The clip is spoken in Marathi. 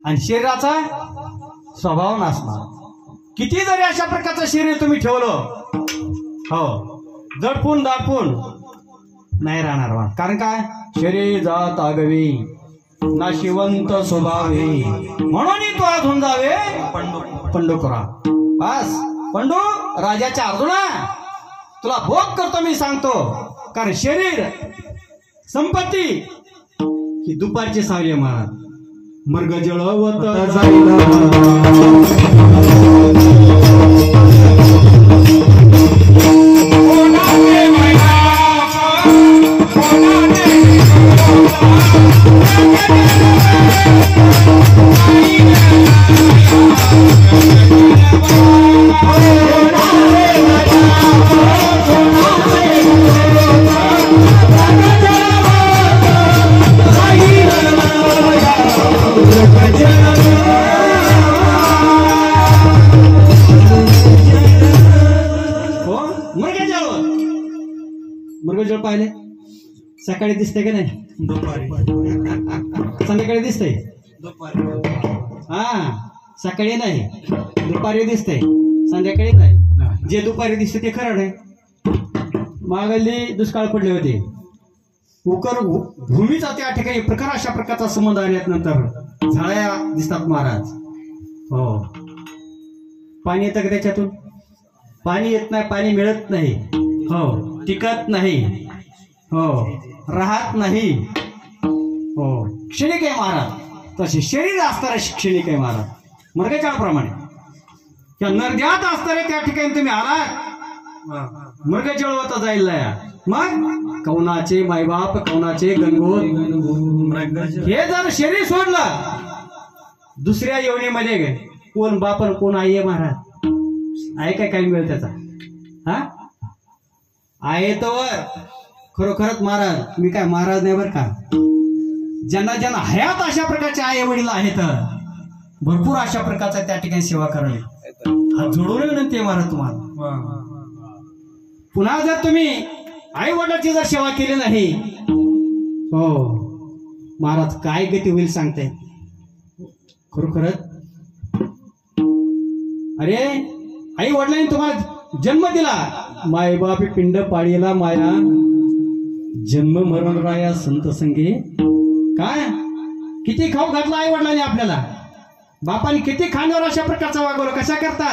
आणि शरीराचा स्वभाव नसणार। किती जरी अशा प्रकारचं शरीर तुम्ही ठेवलं, हो, जडपून दापून नाही राहणार बा। कारण काय, शरीर जात आगवी नाशिवंत स्वभावे, म्हणून तो आज होऊन जावे पंढुकरा। बस पंडू राजाच्या अर्जुना, तुला भोग करतो मी सांगतो। कारण शरीर संपत्ती ही दुपारची सावली महाराज, मर्ग जळवत मृगजळ पाहिले सकाळी दिसते का नाही, संध्याकाळी दिसतंय, हा सकाळी नाही दुपारी दिसतंय, संध्याकाळी नाही। जे दुपारी दिसते ते खरं नाही। मागली दुष्काळ पडले होते, उकर भूमीचा त्या ठिकाणी प्रकार अशा प्रकारचा संबंध आल्यानंतर झाड्या दिसतात महाराज। हो, पाणी येतं का त्याच्यातून? पाणी येत नाही, पाणी मिळत नाही, हो, टिकत नाही, हो, राहत नाही, हो, क्षणिक आहे महाराज। तसे शरीर असणारे क्षणिक आहे महाराज, मृगजळाप्रमाणे। त्या नरद्यात असणारे त्या ठिकाणी तुम्ही आलात, मृग जळवत जाईल। मग कौनाचे मायबाप, कौनाचे गणगोत, हे जर शरीर सोडलं दुसऱ्या योनीमध्ये गे, कोण बापन कोण आई आहे महाराज? आहे काय मिळेल त्याचा? हा आहे तर खरोखरच महाराज, मी काय महाराज नाही बरं का। ज्यांना ज्यांना हयात अशा प्रकारचे आई वडील आहेत, भरपूर अशा प्रकारचा त्या ठिकाणी सेवा करणे, हा जोडून विनंती आहे महाराज तुम्हाला। पुन्हा जर तुम्ही आई वडिलांची जर सेवा केली नाही, हो महाराज काय गती होईल सांगते खरोखरच। अरे आई वडिलांनी तुम्हाला जन्म दिला, माय बाप पिंड पाळीला माया, जन्म मरण राया संत संगे। काय किती खाऊ घातला आई वडिलांनी आपल्याला, बापाने किती खाण्यावर अशा प्रकारचा वागवलं, कशा करता?